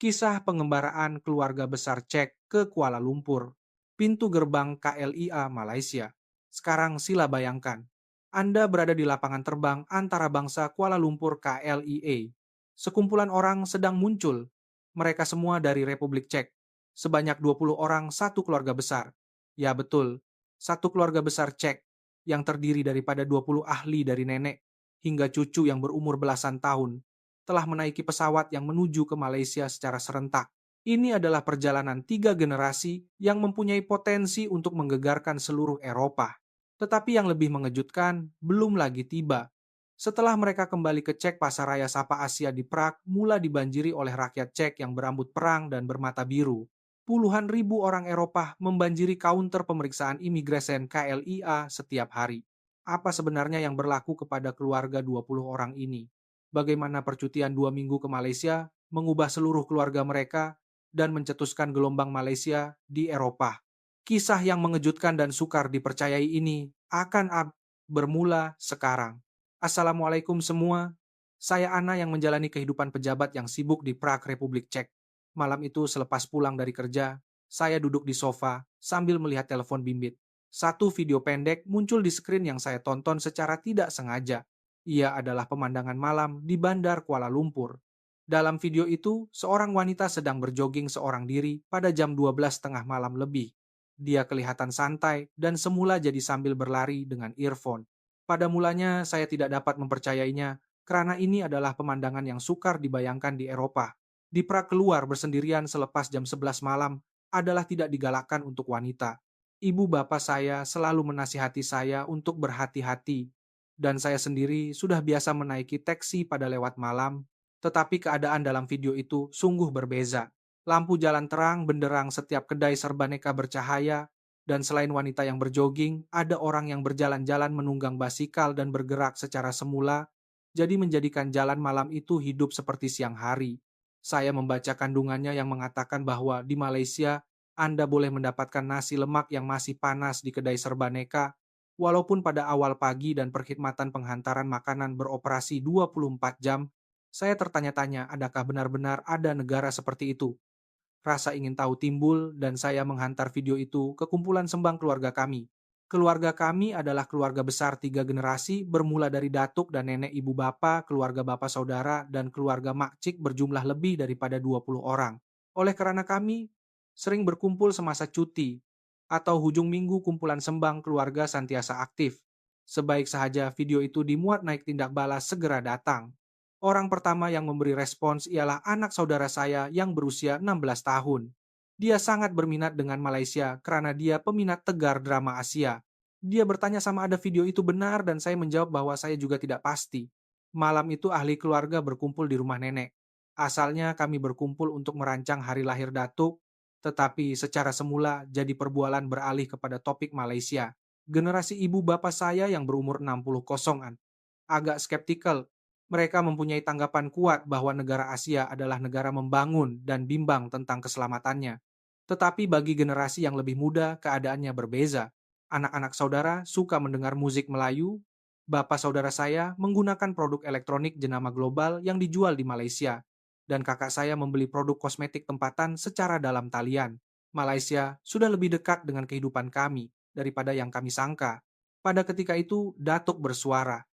Kisah pengembaraan keluarga besar Cek ke Kuala Lumpur, pintu gerbang KLIA Malaysia. Sekarang sila bayangkan, Anda berada di lapangan terbang antara bangsa Kuala Lumpur KLIA. Sekumpulan orang sedang muncul. Mereka semua dari Republik Cek. Sebanyak 20 orang satu keluarga besar. Ya betul, satu keluarga besar Cek yang terdiri daripada 20 ahli dari nenek hingga cucu yang berumur belasan tahun telah menaiki pesawat yang menuju ke Malaysia secara serentak. Ini adalah perjalanan 3 generasi yang mempunyai potensi untuk menggegarkan seluruh Eropa. Tetapi yang lebih mengejutkan, belum lagi tiba. Setelah mereka kembali ke Cek, pasaraya Sapa Asia di Prague mula dibanjiri oleh rakyat Cek yang berambut perang dan bermata biru. Puluhan ribu orang Eropa membanjiri kaunter pemeriksaan imigresen KLIA setiap hari. Apa sebenarnya yang berlaku kepada keluarga 20 orang ini? Bagaimana percutian 2 minggu ke Malaysia mengubah seluruh keluarga mereka dan mencetuskan gelombang Malaysia di Eropa. Kisah yang mengejutkan dan sukar dipercayai ini akan bermula sekarang. Assalamualaikum semua, saya Ana yang menjalani kehidupan pejabat yang sibuk di Prague, Republik Cek. Malam itu selepas pulang dari kerja, saya duduk di sofa sambil melihat telepon bimbit. Satu video pendek muncul di skrin yang saya tonton secara tidak sengaja. Ia adalah pemandangan malam di Bandar Kuala Lumpur. Dalam video itu, seorang wanita sedang berjoging seorang diri pada jam 12 tengah malam lebih. Dia kelihatan santai dan semula jadi sambil berlari dengan earphone. Pada mulanya saya tidak dapat mempercayainya karena ini adalah pemandangan yang sukar dibayangkan di Eropa. Di Prague keluar bersendirian selepas jam 11 malam adalah tidak digalakkan untuk wanita. Ibu bapak saya selalu menasihati saya untuk berhati-hati, dan saya sendiri sudah biasa menaiki taksi pada lewat malam, tetapi keadaan dalam video itu sungguh berbeza. Lampu jalan terang benderang setiap kedai serbaneka bercahaya, dan selain wanita yang berjoging, ada orang yang berjalan-jalan menunggang basikal dan bergerak secara semula, jadi menjadikan jalan malam itu hidup seperti siang hari. Saya membaca kandungannya yang mengatakan bahwa di Malaysia, Anda boleh mendapatkan nasi lemak yang masih panas di kedai serbaneka, walaupun pada awal pagi dan perkhidmatan penghantaran makanan beroperasi 24 jam. Saya tertanya-tanya, adakah benar-benar ada negara seperti itu? Rasa ingin tahu timbul dan saya menghantar video itu ke kumpulan sembang keluarga kami. Keluarga kami adalah keluarga besar 3 generasi bermula dari datuk dan nenek ibu bapa, keluarga bapak saudara, dan keluarga makcik berjumlah lebih daripada 20 orang. Oleh karena kami sering berkumpul semasa cuti atau hujung minggu kumpulan sembang keluarga santiasa aktif. Sebaik sahaja video itu dimuat naik tindak balas segera datang. Orang pertama yang memberi respons ialah anak saudara saya yang berusia 16 tahun. Dia sangat berminat dengan Malaysia karena dia peminat tegar drama Asia. Dia bertanya sama ada video itu benar dan saya menjawab bahwa saya juga tidak pasti. Malam itu ahli keluarga berkumpul di rumah nenek. Asalnya kami berkumpul untuk merancang hari lahir datuk, tetapi secara semula jadi perbualan beralih kepada topik Malaysia. Generasi ibu bapak saya yang berumur 60 kosongan agak skeptikal. Mereka mempunyai tanggapan kuat bahwa negara Asia adalah negara membangun dan bimbang tentang keselamatannya. Tetapi bagi generasi yang lebih muda, keadaannya berbeza. Anak-anak saudara suka mendengar musik Melayu. Bapak saudara saya menggunakan produk elektronik jenama global yang dijual di Malaysia. Dan kakak saya membeli produk kosmetik tempatan secara dalam talian. Malaysia sudah lebih dekat dengan kehidupan kami daripada yang kami sangka. Pada ketika itu, Datuk bersuara.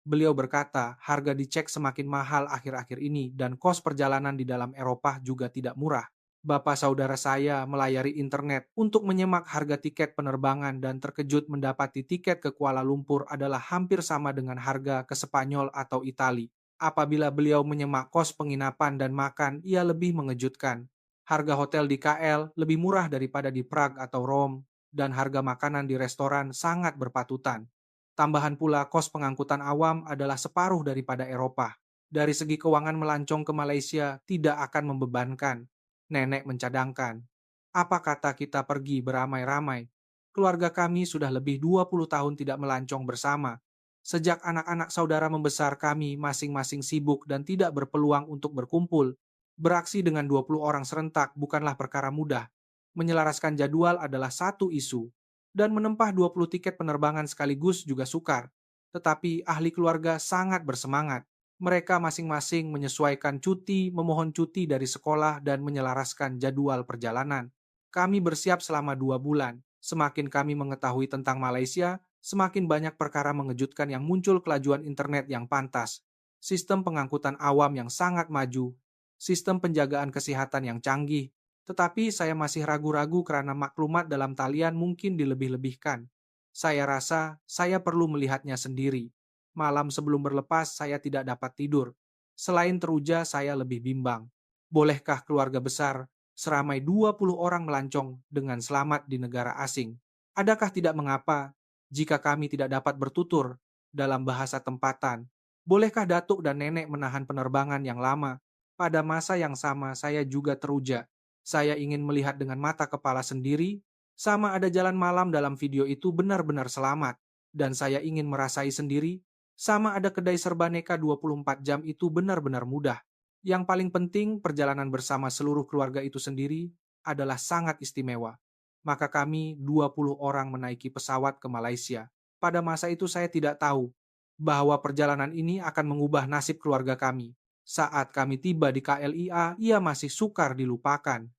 Beliau berkata, harga dicek semakin mahal akhir-akhir ini dan kos perjalanan di dalam Eropa juga tidak murah. Bapak saudara saya melayari internet untuk menyemak harga tiket penerbangan dan terkejut mendapati tiket ke Kuala Lumpur adalah hampir sama dengan harga ke Spanyol atau Itali. Apabila beliau menyemak kos penginapan dan makan, ia lebih mengejutkan. Harga hotel di KL lebih murah daripada di Prague atau Rome, dan harga makanan di restoran sangat berpatutan. Tambahan pula kos pengangkutan awam adalah separuh daripada Eropa. Dari segi keuangan melancong ke Malaysia tidak akan membebankan. Nenek mencadangkan. Apa kata kita pergi beramai-ramai? Keluarga kami sudah lebih 20 tahun tidak melancong bersama. Sejak anak-anak saudara membesar kami masing-masing sibuk dan tidak berpeluang untuk berkumpul. Beraksi dengan 20 orang serentak bukanlah perkara mudah. Menyelaraskan jadwal adalah satu isu dan menempah 20 tiket penerbangan sekaligus juga sukar. Tetapi ahli keluarga sangat bersemangat. Mereka masing-masing menyesuaikan cuti, memohon cuti dari sekolah, dan menyelaraskan jadwal perjalanan. Kami bersiap selama 2 bulan. Semakin kami mengetahui tentang Malaysia, semakin banyak perkara mengejutkan yang muncul kelajuan internet yang pantas, sistem pengangkutan awam yang sangat maju, sistem penjagaan kesehatan yang canggih, tetapi saya masih ragu-ragu karena maklumat dalam talian mungkin dilebih-lebihkan. Saya rasa saya perlu melihatnya sendiri. Malam sebelum berlepas, saya tidak dapat tidur. Selain teruja, saya lebih bimbang. Bolehkah keluarga besar seramai 20 orang melancong dengan selamat di negara asing? Adakah tidak mengapa jika kami tidak dapat bertutur dalam bahasa tempatan? Bolehkah datuk dan nenek menahan penerbangan yang lama? Pada masa yang sama, saya juga teruja. Saya ingin melihat dengan mata kepala sendiri, sama ada jalan malam dalam video itu benar-benar selamat. Dan saya ingin merasai sendiri, sama ada kedai serbaneka 24 jam itu benar-benar mudah. Yang paling penting, perjalanan bersama seluruh keluarga itu sendiri adalah sangat istimewa. Maka kami 20 orang menaiki pesawat ke Malaysia. Pada masa itu saya tidak tahu bahwa perjalanan ini akan mengubah nasib keluarga kami. Saat kami tiba di KLIA, ia masih sukar dilupakan.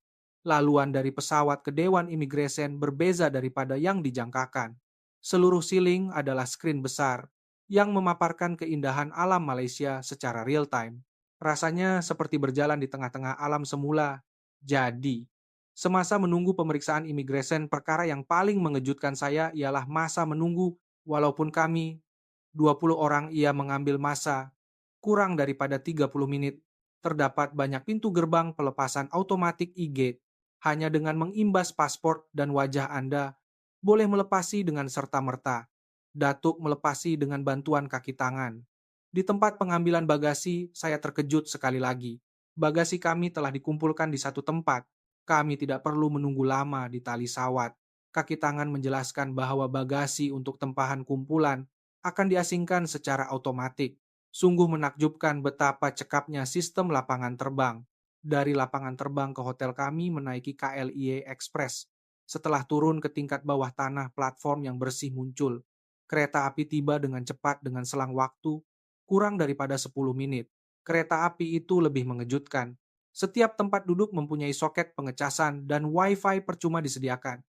Laluan dari pesawat ke Dewan Imigresen berbeza daripada yang dijangkakan. Seluruh siling adalah skrin besar yang memaparkan keindahan alam Malaysia secara real time. Rasanya seperti berjalan di tengah-tengah alam semula. Jadi, semasa menunggu pemeriksaan imigresen, perkara yang paling mengejutkan saya ialah masa menunggu. Walaupun kami 20 orang, ia mengambil masa kurang daripada 30 menit. Terdapat banyak pintu gerbang pelepasan otomatik e-gate. Hanya dengan mengimbas paspor dan wajah Anda, boleh melepasi dengan serta-merta. Datuk melepasi dengan bantuan kaki tangan. Di tempat pengambilan bagasi, saya terkejut sekali lagi. Bagasi kami telah dikumpulkan di satu tempat. Kami tidak perlu menunggu lama di tali sawat. Kaki tangan menjelaskan bahwa bagasi untuk tempahan kumpulan akan diasingkan secara otomatik. Sungguh menakjubkan betapa cekapnya sistem lapangan terbang. Dari lapangan terbang ke hotel kami menaiki KLIA Express. Setelah turun ke tingkat bawah tanah, platform yang bersih muncul. Kereta api tiba dengan cepat dengan selang waktu kurang daripada 10 menit. Kereta api itu lebih mengejutkan. Setiap tempat duduk mempunyai soket pengecasan dan wifi percuma disediakan.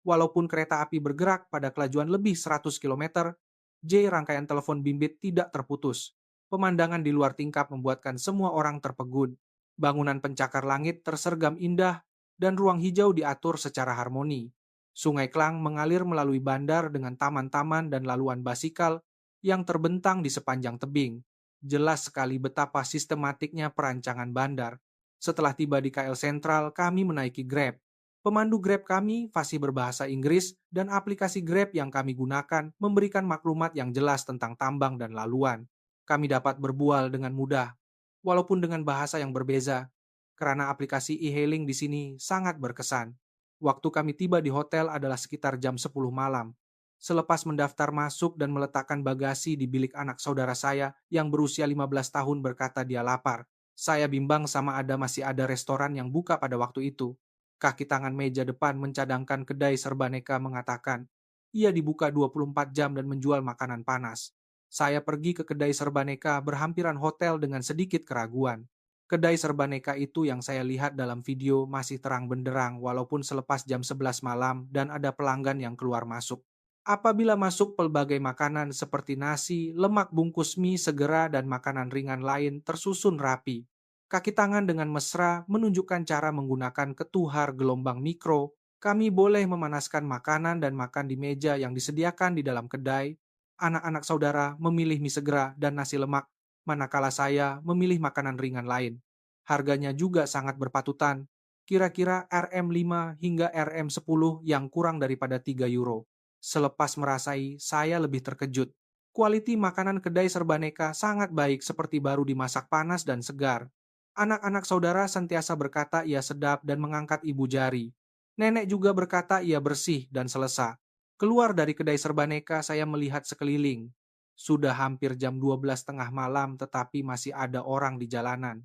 Walaupun kereta api bergerak pada kelajuan lebih 100 km, rangkaian telepon bimbit tidak terputus. Pemandangan di luar tingkap membuatkan semua orang terpegun. Bangunan pencakar langit tersergam indah dan ruang hijau diatur secara harmoni. Sungai Klang mengalir melalui bandar dengan taman-taman dan laluan basikal yang terbentang di sepanjang tebing. Jelas sekali betapa sistematiknya perancangan bandar. Setelah tiba di KL Sentral, kami menaiki Grab. Pemandu Grab kami fasih berbahasa Inggris dan aplikasi Grab yang kami gunakan memberikan maklumat yang jelas tentang tambang dan laluan. Kami dapat berbual dengan mudah, walaupun dengan bahasa yang berbeza, karena aplikasi e-hailing di sini sangat berkesan. Waktu kami tiba di hotel adalah sekitar jam 10 malam. Selepas mendaftar masuk dan meletakkan bagasi di bilik anak saudara saya yang berusia 15 tahun berkata dia lapar. Saya bimbang sama masih ada restoran yang buka pada waktu itu. Kaki tangan meja depan mencadangkan kedai serbaneka mengatakan, ia dibuka 24 jam dan menjual makanan panas. Saya pergi ke kedai serbaneka berhampiran hotel dengan sedikit keraguan. Kedai serbaneka itu yang saya lihat dalam video masih terang benderang walaupun selepas jam 11 malam dan ada pelanggan yang keluar masuk. Apabila masuk pelbagai makanan seperti nasi, lemak bungkus mie segera dan makanan ringan lain tersusun rapi. Kaki tangan dengan mesra menunjukkan cara menggunakan ketuhar gelombang mikro. Kami boleh memanaskan makanan dan makan di meja yang disediakan di dalam kedai. Anak-anak saudara memilih mie segera dan nasi lemak, manakala saya memilih makanan ringan lain. Harganya juga sangat berpatutan, kira-kira RM5 hingga RM10 yang kurang daripada 3 euro. Selepas merasai, saya lebih terkejut. Kualiti makanan kedai serbaneka sangat baik seperti baru dimasak panas dan segar. Anak-anak saudara sentiasa berkata ia sedap dan mengangkat ibu jari. Nenek juga berkata ia bersih dan selesa. Keluar dari kedai serbaneka, saya melihat sekeliling. Sudah hampir jam 12 tengah malam tetapi masih ada orang di jalanan.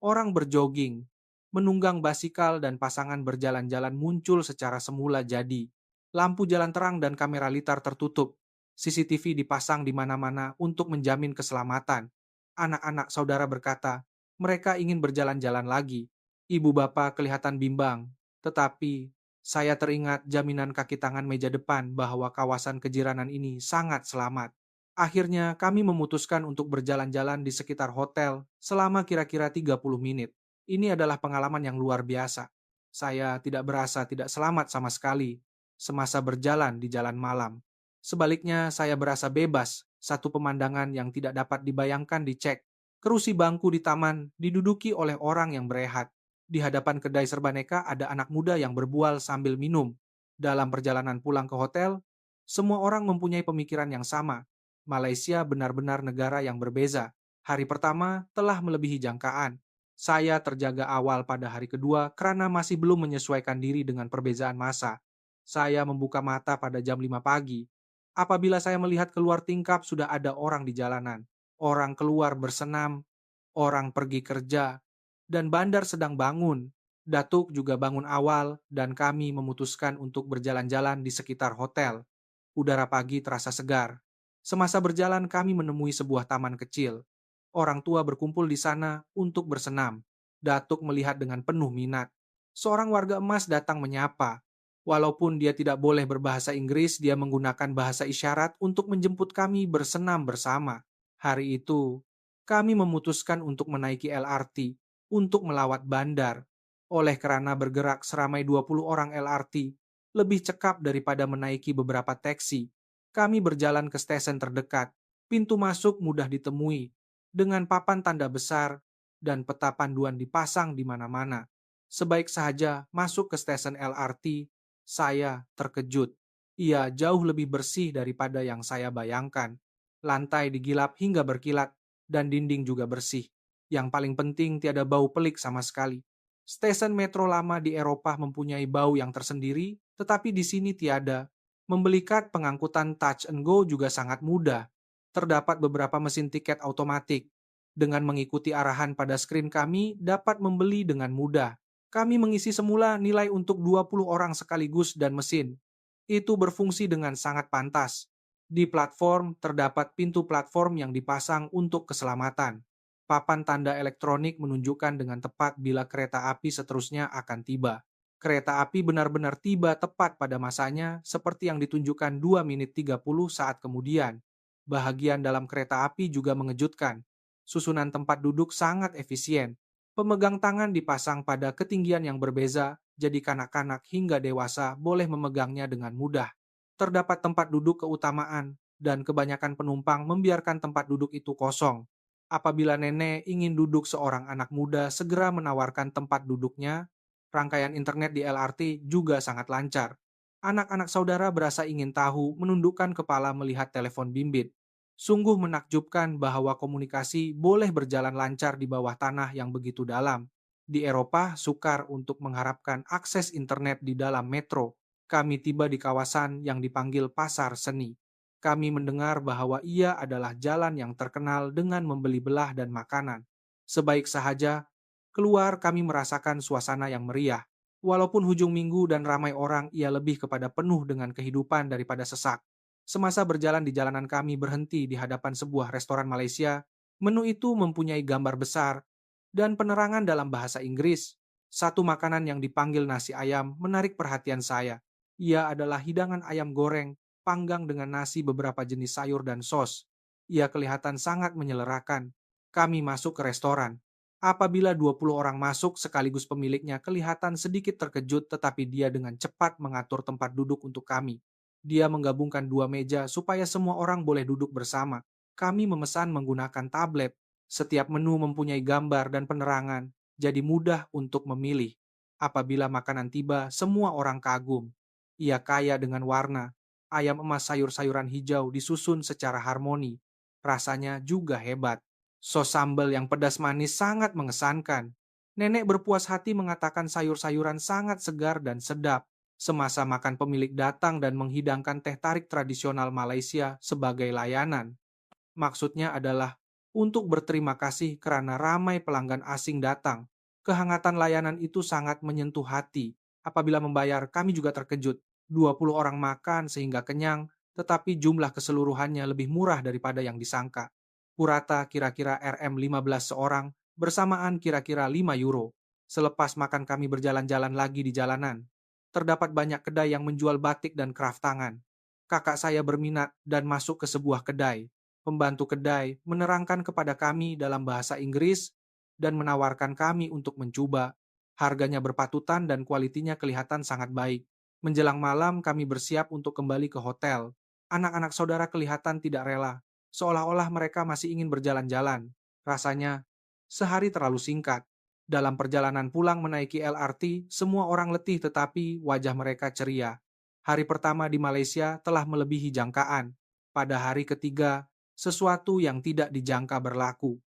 Orang berjoging, menunggang basikal dan pasangan berjalan-jalan muncul secara semula jadi. Lampu jalan terang dan kamera litar tertutup. CCTV dipasang di mana-mana untuk menjamin keselamatan. Anak-anak saudara berkata, mereka ingin berjalan-jalan lagi. Ibu bapak kelihatan bimbang, tetapi saya teringat jaminan kaki tangan meja depan bahwa kawasan kejiranan ini sangat selamat. Akhirnya kami memutuskan untuk berjalan-jalan di sekitar hotel selama kira-kira 30 menit. Ini adalah pengalaman yang luar biasa. Saya tidak berasa tidak selamat sama sekali semasa berjalan di jalan malam. Sebaliknya, saya berasa bebas, satu pemandangan yang tidak dapat dibayangkan dicek. Kerusi bangku di taman diduduki oleh orang yang berehat. Di hadapan kedai serbaneka ada anak muda yang berbual sambil minum. Dalam perjalanan pulang ke hotel, semua orang mempunyai pemikiran yang sama. Malaysia benar-benar negara yang berbeza. Hari pertama telah melebihi jangkaan. Saya terjaga awal pada hari kedua karena masih belum menyesuaikan diri dengan perbezaan masa. Saya membuka mata pada jam 5 pagi. Apabila saya melihat keluar tingkap sudah ada orang di jalanan. Orang keluar bersenam, orang pergi kerja, dan bandar sedang bangun. Datuk juga bangun awal dan kami memutuskan untuk berjalan-jalan di sekitar hotel. Udara pagi terasa segar. Semasa berjalan kami menemui sebuah taman kecil. Orang tua berkumpul di sana untuk bersenam. Datuk melihat dengan penuh minat. Seorang warga emas datang menyapa. Walaupun dia tidak boleh berbahasa Inggris, dia menggunakan bahasa isyarat untuk menjemput kami bersenam bersama. Hari itu, kami memutuskan untuk menaiki LRT untuk melawat bandar. Oleh karena bergerak seramai 20 orang LRT, lebih cekap daripada menaiki beberapa taksi. Kami berjalan ke stesen terdekat. Pintu masuk mudah ditemui, dengan papan tanda besar dan peta panduan dipasang di mana-mana. Sebaik saja masuk ke stesen LRT, saya terkejut. Ia jauh lebih bersih daripada yang saya bayangkan. Lantai digilap hingga berkilat, dan dinding juga bersih. Yang paling penting tiada bau pelik sama sekali. Stesen metro lama di Eropa mempunyai bau yang tersendiri, tetapi di sini tiada. Membeli kad pengangkutan touch and go juga sangat mudah. Terdapat beberapa mesin tiket otomatik. Dengan mengikuti arahan pada skrin kami, dapat membeli dengan mudah. Kami mengisi semula nilai untuk 20 orang sekaligus dan mesin. Itu berfungsi dengan sangat pantas. Di platform terdapat pintu platform yang dipasang untuk keselamatan. Papan tanda elektronik menunjukkan dengan tepat bila kereta api seterusnya akan tiba. Kereta api benar-benar tiba tepat pada masanya seperti yang ditunjukkan 2 menit 30 saat kemudian. Bahagian dalam kereta api juga mengejutkan. Susunan tempat duduk sangat efisien. Pemegang tangan dipasang pada ketinggian yang berbeza, jadi kanak-kanak hingga dewasa boleh memegangnya dengan mudah. Terdapat tempat duduk keutamaan, dan kebanyakan penumpang membiarkan tempat duduk itu kosong. Apabila nenek ingin duduk, seorang anak muda segera menawarkan tempat duduknya. Rangkaian internet di LRT juga sangat lancar. Anak-anak saudara berasa ingin tahu, menundukkan kepala melihat telepon bimbit. Sungguh menakjubkan bahwa komunikasi boleh berjalan lancar di bawah tanah yang begitu dalam. Di Eropa, sukar untuk mengharapkan akses internet di dalam metro. Kami tiba di kawasan yang dipanggil Pasar Seni. Kami mendengar bahwa ia adalah jalan yang terkenal dengan membeli belah dan makanan. Sebaik sahaja, keluar kami merasakan suasana yang meriah. Walaupun hujung minggu dan ramai orang, ia lebih kepada penuh dengan kehidupan daripada sesak. Semasa berjalan di jalanan kami berhenti di hadapan sebuah restoran Malaysia. Menu itu mempunyai gambar besar dan penerangan dalam bahasa Inggris. Satu makanan yang dipanggil nasi ayam menarik perhatian saya. Ia adalah hidangan ayam goreng, panggang dengan nasi, beberapa jenis sayur dan sos. Ia kelihatan sangat menyelerakan. Kami masuk ke restoran. Apabila 20 orang masuk sekaligus, pemiliknya kelihatan sedikit terkejut, tetapi dia dengan cepat mengatur tempat duduk untuk kami. Dia menggabungkan 2 meja supaya semua orang boleh duduk bersama. Kami memesan menggunakan tablet. Setiap menu mempunyai gambar dan penerangan, jadi mudah untuk memilih. Apabila makanan tiba, semua orang kagum. Ia kaya dengan warna. Ayam emas sayur-sayuran hijau disusun secara harmoni. Rasanya juga hebat. Sos sambal yang pedas manis sangat mengesankan. Nenek berpuas hati mengatakan sayur-sayuran sangat segar dan sedap. Semasa makan, pemilik datang dan menghidangkan teh tarik tradisional Malaysia sebagai layanan. Maksudnya adalah untuk berterima kasih karena ramai pelanggan asing datang. Kehangatan layanan itu sangat menyentuh hati. Apabila membayar, kami juga terkejut. 20 orang makan sehingga kenyang, tetapi jumlah keseluruhannya lebih murah daripada yang disangka. Purata kira-kira Rm15 seorang, bersamaan kira-kira 5 euro. Selepas makan kami berjalan-jalan lagi di jalanan. Terdapat banyak kedai yang menjual batik dan kraft tangan. Kakak saya berminat dan masuk ke sebuah kedai. Pembantu kedai menerangkan kepada kami dalam bahasa Inggris dan menawarkan kami untuk mencoba. Harganya berpatutan dan kualitinya kelihatan sangat baik. Menjelang malam kami bersiap untuk kembali ke hotel. Anak-anak saudara kelihatan tidak rela, seolah-olah mereka masih ingin berjalan-jalan. Rasanya, sehari terlalu singkat. Dalam perjalanan pulang menaiki LRT, semua orang letih tetapi wajah mereka ceria. Hari pertama di Malaysia telah melebihi jangkaan. Pada hari ketiga, sesuatu yang tidak dijangka berlaku.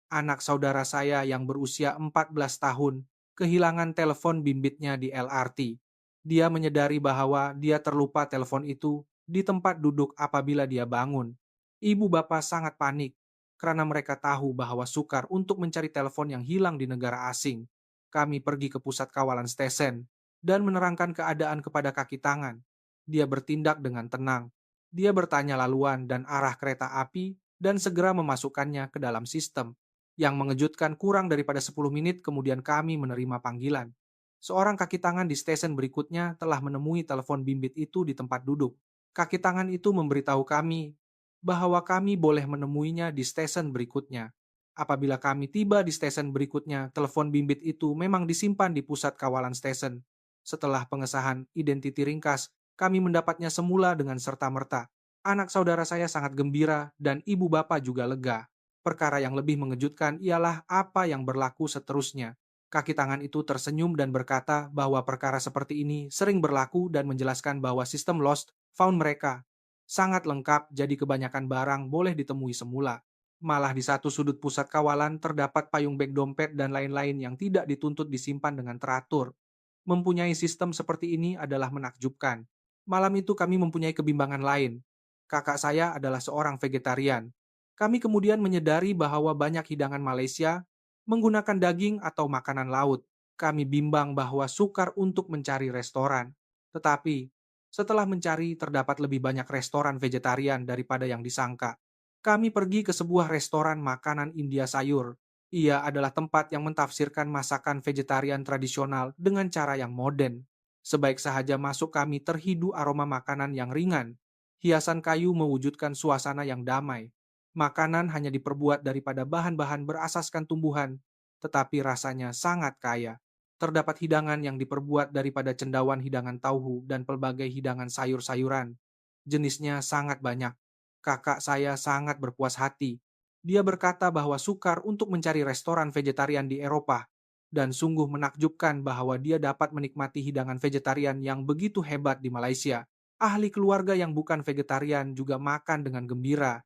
Anak saudara saya yang berusia 14 tahun kehilangan telepon bimbitnya di LRT. Dia menyadari bahwa dia terlupa telepon itu di tempat duduk apabila dia bangun. Ibu bapak sangat panik karena mereka tahu bahwa sukar untuk mencari telepon yang hilang di negara asing. Kami pergi ke pusat kawalan stesen dan menerangkan keadaan kepada kaki tangan. Dia bertindak dengan tenang. Dia bertanya laluan dan arah kereta api dan segera memasukkannya ke dalam sistem. Yang mengejutkan, kurang daripada 10 menit kemudian kami menerima panggilan. Seorang kaki tangan di stesen berikutnya telah menemui telepon bimbit itu di tempat duduk. Kaki tangan itu memberitahu kami bahwa kami boleh menemuinya di stesen berikutnya. Apabila kami tiba di stesen berikutnya, telepon bimbit itu memang disimpan di pusat kawalan stesen. Setelah pengesahan identiti ringkas, kami mendapatnya semula dengan serta-merta. Anak saudara saya sangat gembira dan ibu bapak juga lega. Perkara yang lebih mengejutkan ialah apa yang berlaku seterusnya. Kaki tangan itu tersenyum dan berkata bahwa perkara seperti ini sering berlaku dan menjelaskan bahwa sistem Lost Found mereka sangat lengkap, jadi kebanyakan barang boleh ditemui semula. Malah di satu sudut pusat kawalan terdapat payung beg dompet dan lain-lain yang tidak dituntut disimpan dengan teratur. Mempunyai sistem seperti ini adalah menakjubkan. Malam itu kami mempunyai kebimbangan lain. Kakak saya adalah seorang vegetarian. Kami kemudian menyadari bahwa banyak hidangan Malaysia menggunakan daging atau makanan laut. Kami bimbang bahwa sukar untuk mencari restoran. Tetapi, setelah mencari, terdapat lebih banyak restoran vegetarian daripada yang disangka. Kami pergi ke sebuah restoran makanan India sayur. Ia adalah tempat yang mentafsirkan masakan vegetarian tradisional dengan cara yang modern. Sebaik sahaja masuk kami terhidu aroma makanan yang ringan. Hiasan kayu mewujudkan suasana yang damai. Makanan hanya diperbuat daripada bahan-bahan berasaskan tumbuhan, tetapi rasanya sangat kaya. Terdapat hidangan yang diperbuat daripada cendawan hidangan tauhu dan pelbagai hidangan sayur-sayuran. Jenisnya sangat banyak. Kakak saya sangat berpuas hati. Dia berkata bahwa sukar untuk mencari restoran vegetarian di Eropa, dan sungguh menakjubkan bahwa dia dapat menikmati hidangan vegetarian yang begitu hebat di Malaysia. Ahli keluarga yang bukan vegetarian juga makan dengan gembira.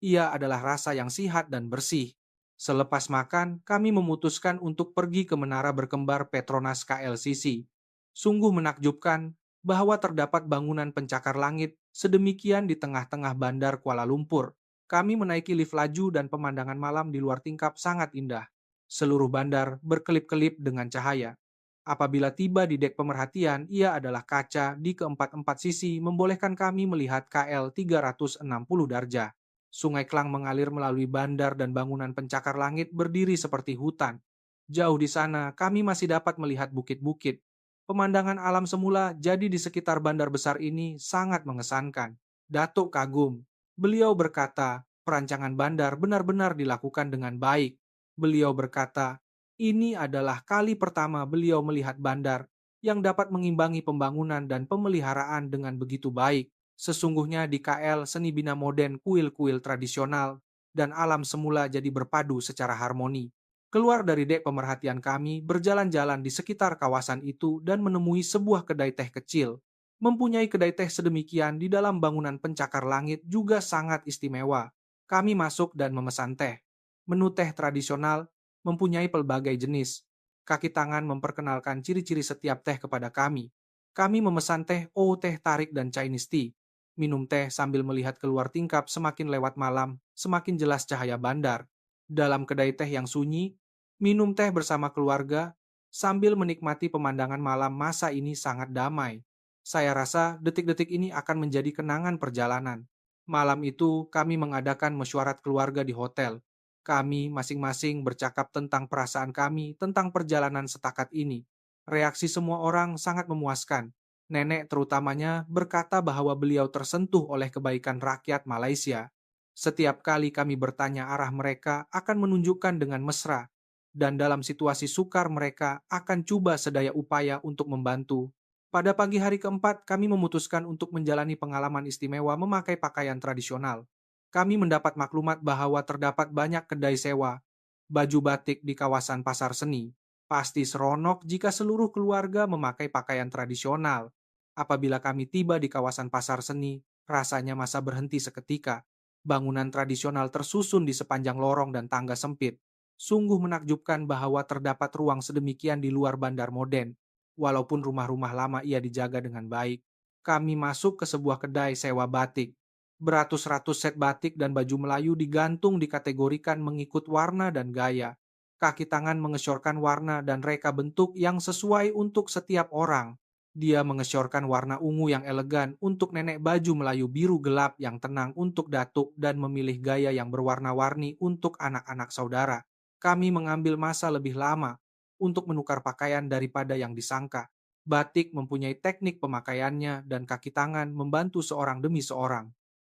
Ia adalah rasa yang sihat dan bersih. Selepas makan, kami memutuskan untuk pergi ke menara berkembar Petronas KLCC. Sungguh menakjubkan bahwa terdapat bangunan pencakar langit sedemikian di tengah-tengah bandar Kuala Lumpur. Kami menaiki lift laju dan pemandangan malam di luar tingkap sangat indah. Seluruh bandar berkelip-kelip dengan cahaya. Apabila tiba di dek pemerhatian, ia adalah kaca di keempat-empat sisi membolehkan kami melihat KL 360 darjah. Sungai Klang mengalir melalui bandar dan bangunan pencakar langit berdiri seperti hutan. Jauh di sana, kami masih dapat melihat bukit-bukit. Pemandangan alam semula jadi di sekitar bandar besar ini sangat mengesankan. Datuk kagum. Beliau berkata, perancangan bandar benar-benar dilakukan dengan baik. Beliau berkata, ini adalah kali pertama beliau melihat bandar yang dapat mengimbangi pembangunan dan pemeliharaan dengan begitu baik. Sesungguhnya di KL seni bina modern, kuil-kuil tradisional, dan alam semula jadi berpadu secara harmoni. Keluar dari dek pemerhatian kami, berjalan-jalan di sekitar kawasan itu dan menemui sebuah kedai teh kecil. Mempunyai kedai teh sedemikian di dalam bangunan pencakar langit juga sangat istimewa. Kami masuk dan memesan teh. Menu teh tradisional mempunyai pelbagai jenis. Kaki tangan memperkenalkan ciri-ciri setiap teh kepada kami. Kami memesan teh teh tarik dan Chinese tea. Minum teh sambil melihat keluar tingkap, semakin lewat malam, semakin jelas cahaya bandar. Dalam kedai teh yang sunyi, minum teh bersama keluarga, sambil menikmati pemandangan malam, masa ini sangat damai. Saya rasa detik-detik ini akan menjadi kenangan perjalanan. Malam itu, kami mengadakan mesyuarat keluarga di hotel. Kami masing-masing bercakap tentang perasaan kami tentang perjalanan setakat ini. Reaksi semua orang sangat memuaskan. Nenek terutamanya berkata bahwa beliau tersentuh oleh kebaikan rakyat Malaysia. Setiap kali kami bertanya arah mereka akan menunjukkan dengan mesra. Dan dalam situasi sukar mereka akan coba sedaya upaya untuk membantu. Pada pagi hari keempat, kami memutuskan untuk menjalani pengalaman istimewa memakai pakaian tradisional. Kami mendapat maklumat bahwa terdapat banyak kedai sewa, baju batik di kawasan pasar seni. Pasti seronok jika seluruh keluarga memakai pakaian tradisional. Apabila kami tiba di kawasan pasar seni, rasanya masa berhenti seketika. Bangunan tradisional tersusun di sepanjang lorong dan tangga sempit. Sungguh menakjubkan bahwa terdapat ruang sedemikian di luar bandar modern. Walaupun rumah-rumah lama ia dijaga dengan baik. Kami masuk ke sebuah kedai sewa batik. Beratus-ratus set batik dan baju Melayu digantung dikategorikan mengikut warna dan gaya. Kaki tangan mengesyorkan warna dan reka bentuk yang sesuai untuk setiap orang. Dia mengesyorkan warna ungu yang elegan untuk nenek, baju Melayu biru gelap yang tenang untuk datuk, dan memilih gaya yang berwarna-warni untuk anak-anak saudara. Kami mengambil masa lebih lama untuk menukar pakaian daripada yang disangka. Batik mempunyai teknik pemakaiannya dan kaki tangan membantu seorang demi seorang.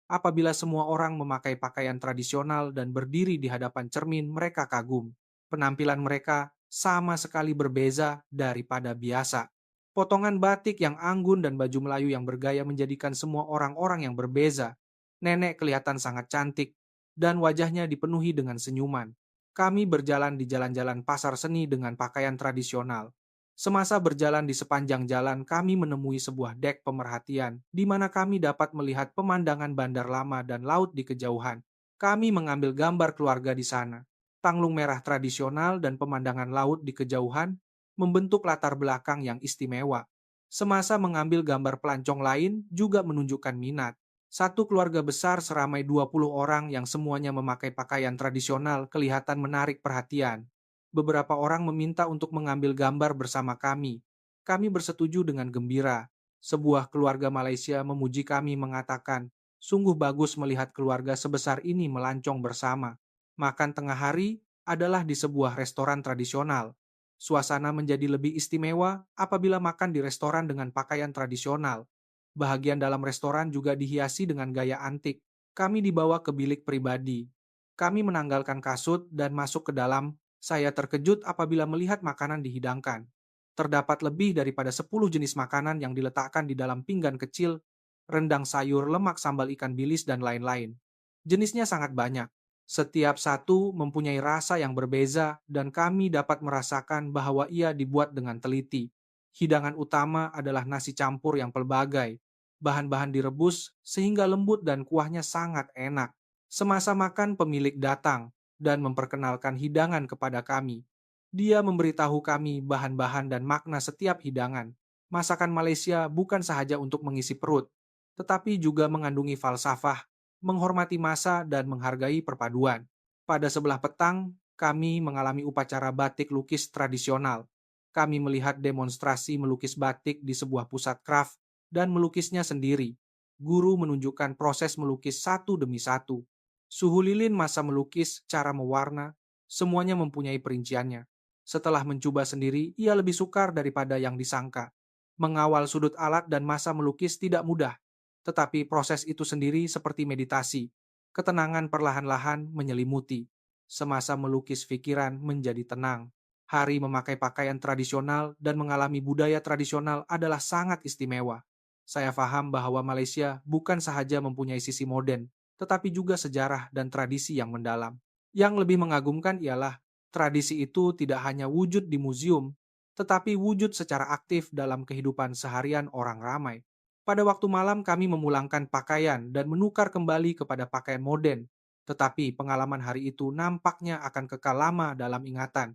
Apabila semua orang memakai pakaian tradisional dan berdiri di hadapan cermin, mereka kagum. Penampilan mereka sama sekali berbeza daripada biasa. Potongan batik yang anggun dan baju Melayu yang bergaya menjadikan semua orang-orang yang berbeza. Nenek kelihatan sangat cantik dan wajahnya dipenuhi dengan senyuman. Kami berjalan di jalan-jalan pasar seni dengan pakaian tradisional. Semasa berjalan di sepanjang jalan, kami menemui sebuah dek pemerhatian, di mana kami dapat melihat pemandangan bandar lama dan laut di kejauhan. Kami mengambil gambar keluarga di sana. Tanglung merah tradisional dan pemandangan laut di kejauhan membentuk latar belakang yang istimewa. Semasa mengambil gambar pelancong lain juga menunjukkan minat. Satu keluarga besar seramai 20 orang yang semuanya memakai pakaian tradisional kelihatan menarik perhatian. Beberapa orang meminta untuk mengambil gambar bersama kami. Kami bersetuju dengan gembira. Sebuah keluarga Malaysia memuji kami mengatakan, sungguh bagus melihat keluarga sebesar ini melancong bersama. Makan tengah hari adalah di sebuah restoran tradisional. Suasana menjadi lebih istimewa apabila makan di restoran dengan pakaian tradisional. Bahagian dalam restoran juga dihiasi dengan gaya antik. Kami dibawa ke bilik pribadi. Kami menanggalkan kasut dan masuk ke dalam. Saya terkejut apabila melihat makanan dihidangkan. Terdapat lebih daripada 10 jenis makanan yang diletakkan di dalam pinggan kecil, rendang sayur, lemak sambal ikan bilis, dan lain-lain. Jenisnya sangat banyak. Setiap satu mempunyai rasa yang berbeza dan kami dapat merasakan bahwa ia dibuat dengan teliti. Hidangan utama adalah nasi campur yang pelbagai. Bahan-bahan direbus sehingga lembut dan kuahnya sangat enak. Semasa makan, pemilik datang dan memperkenalkan hidangan kepada kami. Dia memberitahu kami bahan-bahan dan makna setiap hidangan. Masakan Malaysia bukan sahaja untuk mengisi perut, tetapi juga mengandungi falsafah, menghormati masa, dan menghargai perpaduan. Pada sebelah petang, kami mengalami upacara batik lukis tradisional. Kami melihat demonstrasi melukis batik di sebuah pusat kraft dan melukisnya sendiri. Guru menunjukkan proses melukis satu demi satu. Suhu lilin, masa melukis, cara mewarna, semuanya mempunyai perinciannya. Setelah mencoba sendiri, ia lebih sukar daripada yang disangka. Mengawal sudut alat dan masa melukis tidak mudah, tetapi proses itu sendiri seperti meditasi. Ketenangan perlahan-lahan menyelimuti. Semasa melukis, pikiran menjadi tenang. Hari memakai pakaian tradisional dan mengalami budaya tradisional adalah sangat istimewa. Saya paham bahwa Malaysia bukan sahaja mempunyai sisi modern, tetapi juga sejarah dan tradisi yang mendalam. Yang lebih mengagumkan ialah tradisi itu tidak hanya wujud di museum, tetapi wujud secara aktif dalam kehidupan seharian orang ramai. Pada waktu malam kami memulangkan pakaian dan menukar kembali kepada pakaian modern, tetapi pengalaman hari itu nampaknya akan kekal lama dalam ingatan.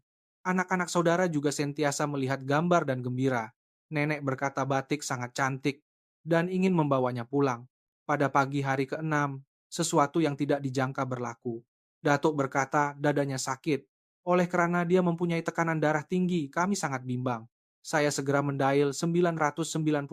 Anak-anak saudara juga sentiasa melihat gambar dan gembira. Nenek berkata batik sangat cantik dan ingin membawanya pulang. Pada pagi hari ke-6, sesuatu yang tidak dijangka berlaku. Datuk berkata dadanya sakit. Oleh karena dia mempunyai tekanan darah tinggi, kami sangat bimbang. Saya segera mendail 999.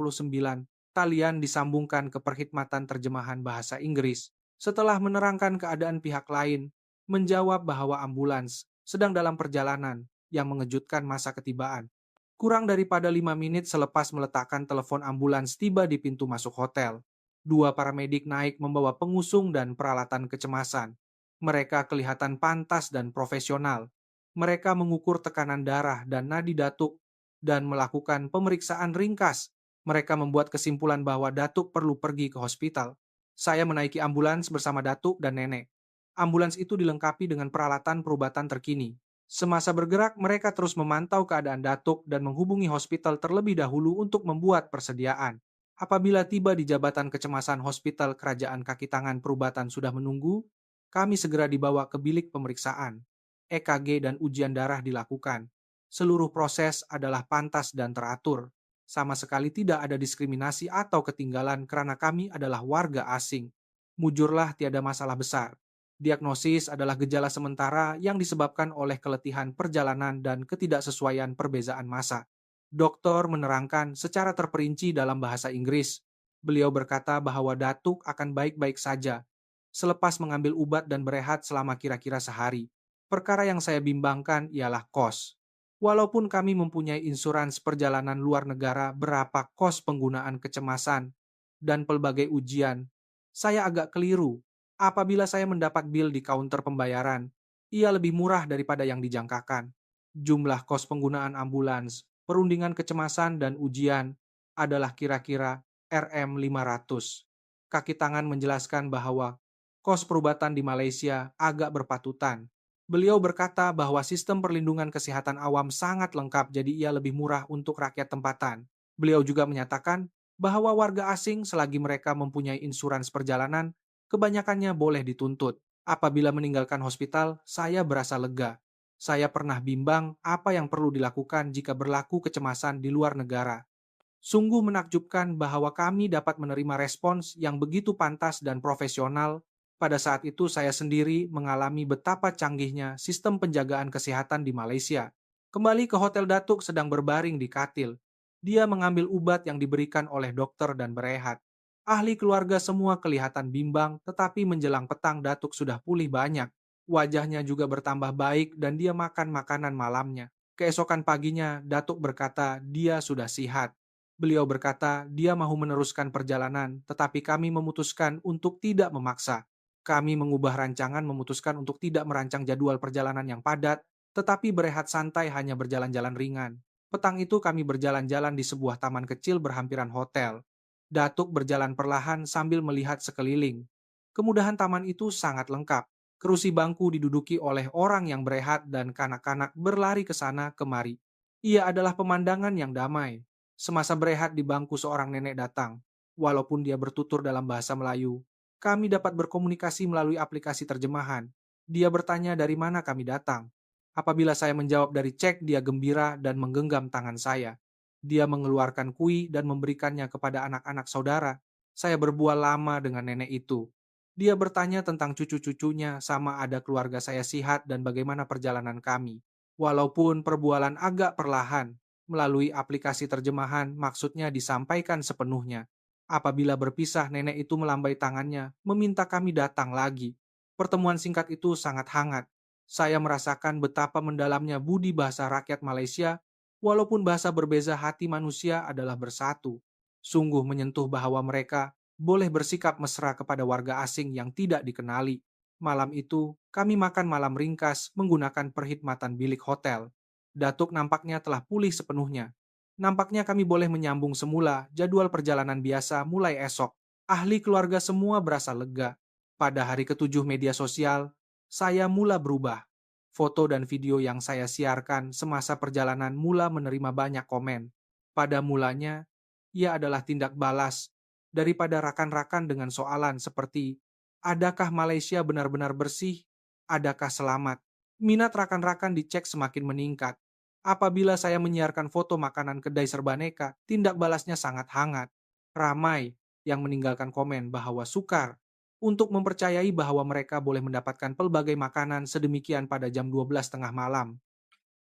Talian disambungkan ke perkhidmatan terjemahan bahasa Inggris. Setelah menerangkan keadaan pihak lain, menjawab bahwa ambulans sedang dalam perjalanan yang mengejutkan masa ketibaan. Kurang daripada 5 menit selepas meletakkan telepon ambulans tiba di pintu masuk hotel. Dua paramedik naik membawa pengusung dan peralatan kecemasan. Mereka kelihatan pantas dan profesional. Mereka mengukur tekanan darah dan nadi Datuk dan melakukan pemeriksaan ringkas. Mereka membuat kesimpulan bahwa Datuk perlu pergi ke hospital. Saya menaiki ambulans bersama Datuk dan Nenek. Ambulans itu dilengkapi dengan peralatan perubatan terkini. Semasa bergerak, mereka terus memantau keadaan Datuk dan menghubungi hospital terlebih dahulu untuk membuat persediaan. Apabila tiba di jabatan kecemasan hospital kerajaan kaki tangan perubatan sudah menunggu, kami segera dibawa ke bilik pemeriksaan. EKG dan ujian darah dilakukan. Seluruh proses adalah pantas dan teratur. Sama sekali tidak ada diskriminasi atau ketinggalan karena kami adalah warga asing. Mujurlah tiada masalah besar. Diagnosis adalah gejala sementara yang disebabkan oleh keletihan perjalanan dan ketidaksesuaian perbezaan massa. Dokter menerangkan secara terperinci dalam bahasa Inggris. Beliau berkata bahwa Datuk akan baik-baik saja selepas mengambil obat dan berehat selama kira-kira sehari. Perkara yang saya bimbangkan ialah kos. Walaupun kami mempunyai insurans perjalanan luar negara, berapa kos penggunaan kecemasan dan pelbagai ujian, saya agak keliru. Apabila saya mendapat bil di kaunter pembayaran, ia lebih murah daripada yang dijangkakan. Jumlah kos penggunaan ambulans, perundingan kecemasan dan ujian adalah kira-kira Rm500. Kaki tangan menjelaskan bahwa kos perubatan di Malaysia agak berpatutan. Beliau berkata bahwa sistem perlindungan kesehatan awam sangat lengkap jadi ia lebih murah untuk rakyat tempatan. Beliau juga menyatakan bahwa warga asing selagi mereka mempunyai insurans perjalanan kebanyakannya boleh dituntut. Apabila meninggalkan hospital, saya berasa lega. Saya pernah bimbang apa yang perlu dilakukan jika berlaku kecemasan di luar negara. Sungguh menakjubkan bahwa kami dapat menerima respons yang begitu pantas dan profesional. Pada saat itu saya sendiri mengalami betapa canggihnya sistem penjagaan kesehatan di Malaysia. Kembali ke Hotel Datuk sedang berbaring di katil. Dia mengambil obat yang diberikan oleh dokter dan berehat. Ahli keluarga semua kelihatan bimbang, tetapi menjelang petang Datuk sudah pulih banyak. Wajahnya juga bertambah baik dan dia makan makanan malamnya. Keesokan paginya, Datuk berkata dia sudah sihat. Beliau berkata dia mau meneruskan perjalanan, tetapi kami memutuskan untuk tidak memaksa. Kami mengubah rancangan memutuskan untuk tidak merancang jadwal perjalanan yang padat, tetapi berehat santai hanya berjalan-jalan ringan. Petang itu kami berjalan-jalan di sebuah taman kecil berhampiran hotel. Datuk berjalan perlahan sambil melihat sekeliling. Kemudahan taman itu sangat lengkap. Kerusi bangku diduduki oleh orang yang berehat dan kanak-kanak berlari ke sana kemari. Ia adalah pemandangan yang damai. Semasa berehat di bangku seorang nenek datang. Walaupun dia bertutur dalam bahasa Melayu, kami dapat berkomunikasi melalui aplikasi terjemahan. Dia bertanya dari mana kami datang. Apabila saya menjawab dari Cek, dia gembira dan menggenggam tangan saya. Dia mengeluarkan kui dan memberikannya kepada anak-anak saudara. Saya berbual lama dengan nenek itu. Dia bertanya tentang cucu-cucunya, sama ada keluarga saya sihat dan bagaimana perjalanan kami. Walaupun perbualan agak perlahan, melalui aplikasi terjemahan maksudnya disampaikan sepenuhnya. Apabila berpisah, nenek itu melambai tangannya, meminta kami datang lagi. Pertemuan singkat itu sangat hangat. Saya merasakan betapa mendalamnya budi bahasa rakyat Malaysia. Walaupun bahasa berbeza, hati manusia adalah bersatu. Sungguh menyentuh bahwa mereka boleh bersikap mesra kepada warga asing yang tidak dikenali. Malam itu, kami makan malam ringkas menggunakan perkhidmatan bilik hotel. Datuk nampaknya telah pulih sepenuhnya. Nampaknya kami boleh menyambung semula jadwal perjalanan biasa mulai esok. Ahli keluarga semua berasa lega. Pada hari ketujuh media sosial, saya mula berubah. Foto dan video yang saya siarkan semasa perjalanan mula menerima banyak komen. Pada mulanya, ia adalah tindak balas daripada rakan-rakan dengan soalan seperti, adakah Malaysia benar-benar bersih? Adakah selamat? Minat rakan-rakan dicek semakin meningkat. Apabila saya menyiarkan foto makanan kedai serbaneka, tindak balasnya sangat hangat. Ramai yang meninggalkan komen bahwa sukar untuk mempercayai bahwa mereka boleh mendapatkan pelbagai makanan sedemikian pada jam 12 tengah malam.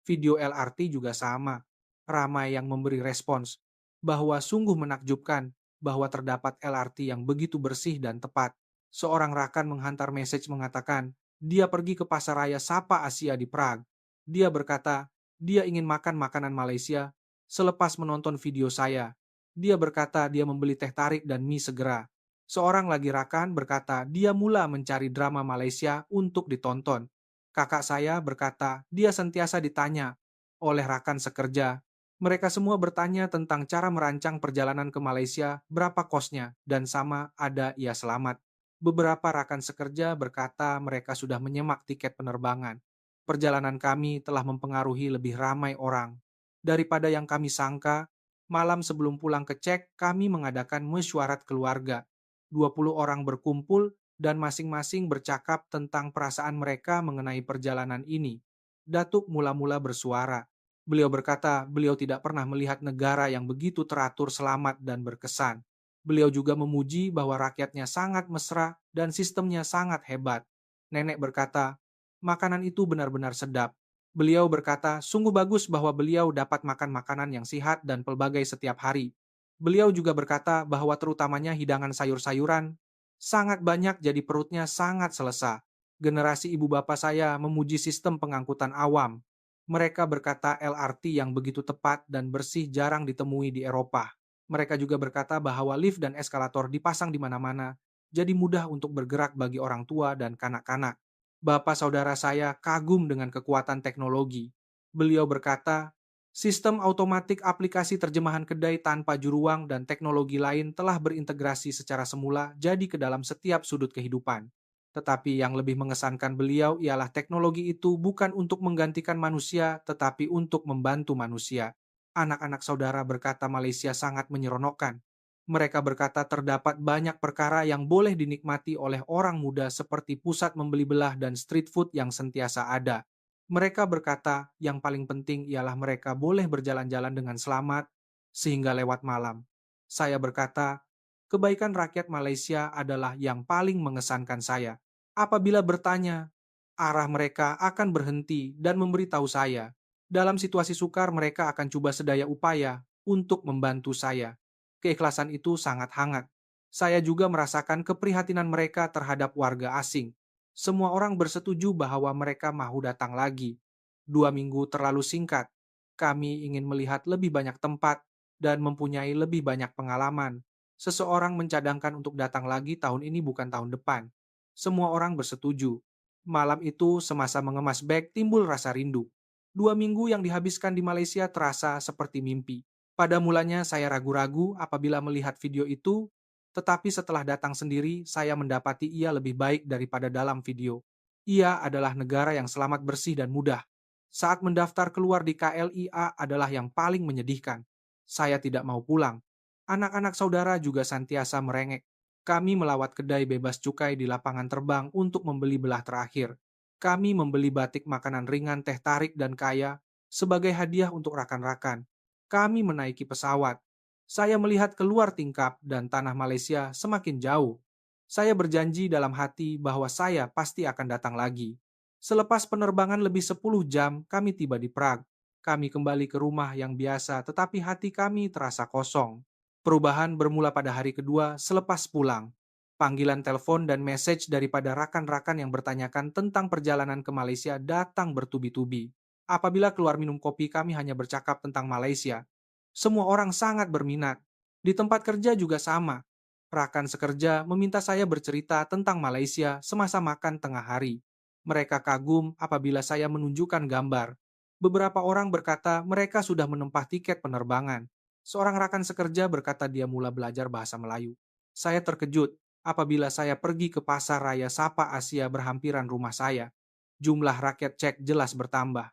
Video LRT juga sama. Ramai yang memberi respons bahwa sungguh menakjubkan bahwa terdapat LRT yang begitu bersih dan tepat. Seorang rakan menghantar message mengatakan, dia pergi ke pasar raya Sapa Asia di Prague. Dia berkata, dia ingin makan makanan Malaysia selepas menonton video saya. Dia berkata dia membeli teh tarik dan mie segera. Seorang lagi rakan berkata dia mula mencari drama Malaysia untuk ditonton. Kakak saya berkata dia sentiasa ditanya oleh rakan sekerja. Mereka semua bertanya tentang cara merancang perjalanan ke Malaysia, berapa kosnya, dan sama ada ia selamat. Beberapa rakan sekerja berkata mereka sudah menyemak tiket penerbangan. Perjalanan kami telah mempengaruhi lebih ramai orang. Daripada yang kami sangka, malam sebelum pulang ke Cek, kami mengadakan mesyuarat keluarga. 20 orang berkumpul dan masing-masing bercakap tentang perasaan mereka mengenai perjalanan ini. Datuk mula-mula bersuara. Beliau berkata beliau tidak pernah melihat negara yang begitu teratur, selamat, dan berkesan. Beliau juga memuji bahwa rakyatnya sangat mesra dan sistemnya sangat hebat. Nenek berkata, makanan itu benar-benar sedap. Beliau berkata, sungguh bagus bahwa beliau dapat makan makanan yang sehat dan pelbagai setiap hari. Beliau juga berkata bahwa terutamanya hidangan sayur-sayuran sangat banyak jadi perutnya sangat selesa. Generasi ibu bapak saya memuji sistem pengangkutan awam. Mereka berkata LRT yang begitu tepat dan bersih jarang ditemui di Eropa. Mereka juga berkata bahwa lift dan eskalator dipasang di mana-mana, jadi mudah untuk bergerak bagi orang tua dan kanak-kanak. Bapak saudara saya kagum dengan kekuatan teknologi. Beliau berkata, sistem otomatik aplikasi terjemahan kedai tanpa juruang dan teknologi lain telah berintegrasi secara semula jadi ke dalam setiap sudut kehidupan. Tetapi yang lebih mengesankan beliau ialah teknologi itu bukan untuk menggantikan manusia, tetapi untuk membantu manusia. Anak-anak saudara berkata Malaysia sangat menyeronokkan. Mereka berkata terdapat banyak perkara yang boleh dinikmati oleh orang muda seperti pusat membeli belah dan street food yang sentiasa ada. Mereka berkata yang paling penting ialah mereka boleh berjalan-jalan dengan selamat sehingga lewat malam. Saya berkata, kebaikan rakyat Malaysia adalah yang paling mengesankan saya. Apabila bertanya, arah mereka akan berhenti dan memberitahu saya. Dalam situasi sukar, mereka akan coba sedaya upaya untuk membantu saya. Keikhlasan itu sangat hangat. Saya juga merasakan keprihatinan mereka terhadap warga asing. Semua orang bersetuju bahwa mereka mau datang lagi. 2 minggu terlalu singkat. Kami ingin melihat lebih banyak tempat dan mempunyai lebih banyak pengalaman. Seseorang mencadangkan untuk datang lagi tahun ini bukan tahun depan. Semua orang bersetuju. Malam itu semasa mengemas beg timbul rasa rindu. 2 minggu yang dihabiskan di Malaysia terasa seperti mimpi. Pada mulanya saya ragu-ragu apabila melihat video itu, tetapi setelah datang sendiri, saya mendapati ia lebih baik daripada dalam video. Ia adalah negara yang selamat, bersih, dan mudah. Saat mendaftar keluar di KLIA adalah yang paling menyedihkan. Saya tidak mau pulang. Anak-anak saudara juga santiasa merengek. Kami melawat kedai bebas cukai di lapangan terbang untuk membeli belah terakhir. Kami membeli batik, makanan ringan, teh tarik, dan kaya sebagai hadiah untuk rakan-rakan. Kami menaiki pesawat. Saya melihat keluar tingkap dan tanah Malaysia semakin jauh. Saya berjanji dalam hati bahwa saya pasti akan datang lagi. Selepas penerbangan lebih 10 jam, kami tiba di Prague. Kami kembali ke rumah yang biasa, tetapi hati kami terasa kosong. Perubahan bermula pada hari kedua selepas pulang. Panggilan telepon dan message daripada rakan-rakan yang bertanyakan tentang perjalanan ke Malaysia datang bertubi-tubi. Apabila keluar minum kopi, kami hanya bercakap tentang Malaysia. Semua orang sangat berminat. Di tempat kerja juga sama. Rakan sekerja meminta saya bercerita tentang Malaysia semasa makan tengah hari. Mereka kagum apabila saya menunjukkan gambar. Beberapa orang berkata mereka sudah menempah tiket penerbangan. Seorang rakan sekerja berkata dia mula belajar bahasa Melayu. Saya terkejut apabila saya pergi ke pasar raya Sapa Asia berhampiran rumah saya. Jumlah rakyat Cek jelas bertambah.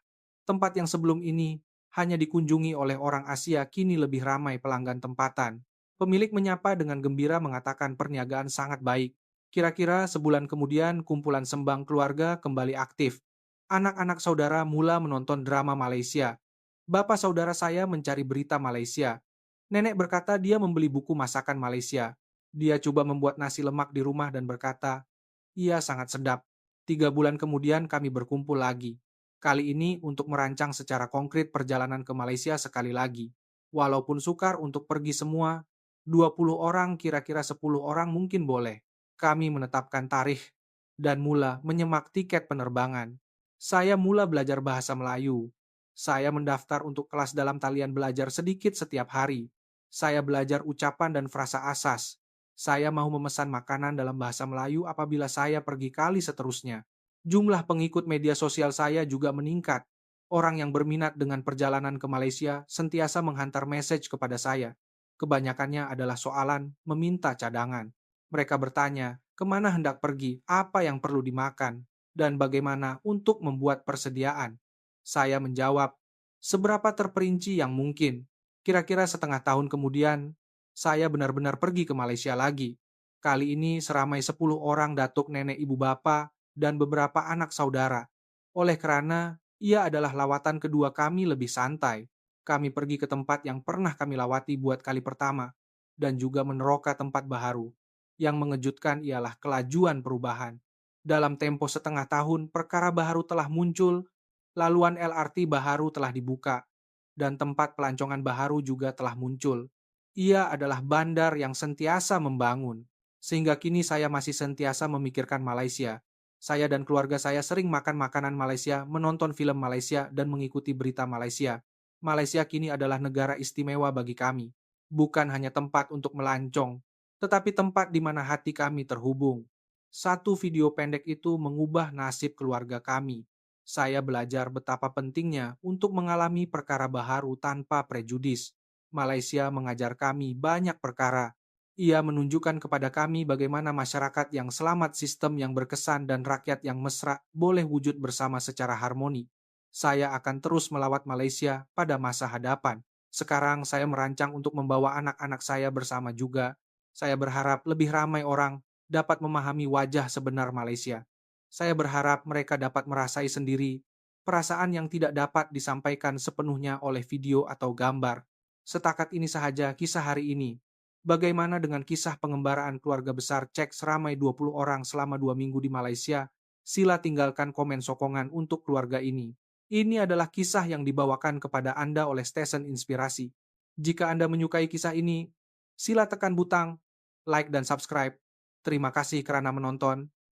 Tempat yang sebelum ini hanya dikunjungi oleh orang Asia kini lebih ramai pelanggan tempatan. Pemilik menyapa dengan gembira mengatakan perniagaan sangat baik. Kira-kira sebulan kemudian kumpulan sembang keluarga kembali aktif. Anak-anak saudara mula menonton drama Malaysia. Bapak saudara saya mencari berita Malaysia. Nenek berkata dia membeli buku masakan Malaysia. Dia coba membuat nasi lemak di rumah dan berkata, "Iya, sangat sedap." 3 bulan kemudian kami berkumpul lagi. Kali ini untuk merancang secara konkret perjalanan ke Malaysia sekali lagi. Walaupun sukar untuk pergi semua, 20 orang, kira-kira 10 orang mungkin boleh. Kami menetapkan tarikh dan mula menyemak tiket penerbangan. Saya mula belajar bahasa Melayu. Saya mendaftar untuk kelas dalam talian belajar sedikit setiap hari. Saya belajar ucapan dan frasa asas. Saya mau memesan makanan dalam bahasa Melayu apabila saya pergi kali seterusnya. Jumlah pengikut media sosial saya juga meningkat. Orang yang berminat dengan perjalanan ke Malaysia sentiasa menghantar message kepada saya. Kebanyakannya adalah soalan meminta cadangan. Mereka bertanya, kemana hendak pergi, apa yang perlu dimakan, dan bagaimana untuk membuat persediaan. Saya menjawab, seberapa terperinci yang mungkin. Kira-kira setengah tahun kemudian, saya benar-benar pergi ke Malaysia lagi. Kali ini seramai 10 orang datuk nenek ibu bapa dan beberapa anak saudara. Oleh kerana ia adalah lawatan kedua kami lebih santai. Kami pergi ke tempat yang pernah kami lawati buat kali pertama, dan juga meneroka tempat baharu. Yang mengejutkan ialah kelajuan perubahan. Dalam tempo setengah tahun, perkara baharu telah muncul, laluan LRT baharu telah dibuka, dan tempat pelancongan baharu juga telah muncul. Ia adalah bandar yang sentiasa membangun, sehingga kini saya masih sentiasa memikirkan Malaysia. Saya dan keluarga saya sering makan makanan Malaysia, menonton film Malaysia, dan mengikuti berita Malaysia. Malaysia kini adalah negara istimewa bagi kami, bukan hanya tempat untuk melancong, tetapi tempat di mana hati kami terhubung. Satu video pendek itu mengubah nasib keluarga kami. Saya belajar betapa pentingnya untuk mengalami perkara baharu tanpa prejudis. Malaysia mengajar kami banyak perkara. Ia menunjukkan kepada kami bagaimana masyarakat yang selamat, sistem yang berkesan, dan rakyat yang mesra boleh wujud bersama secara harmoni. Saya akan terus melawat Malaysia pada masa hadapan. Sekarang saya merancang untuk membawa anak-anak saya bersama juga. Saya berharap lebih ramai orang dapat memahami wajah sebenar Malaysia. Saya berharap mereka dapat merasai sendiri perasaan yang tidak dapat disampaikan sepenuhnya oleh video atau gambar. Setakat ini sahaja kisah hari ini. Bagaimana dengan kisah pengembaraan keluarga besar Cek seramai 20 orang selama 2 minggu di Malaysia? Sila tinggalkan komen sokongan untuk keluarga ini. Ini adalah kisah yang dibawakan kepada Anda oleh Stesen Inspirasi. Jika Anda menyukai kisah ini, sila tekan butang like dan subscribe. Terima kasih kerana menonton.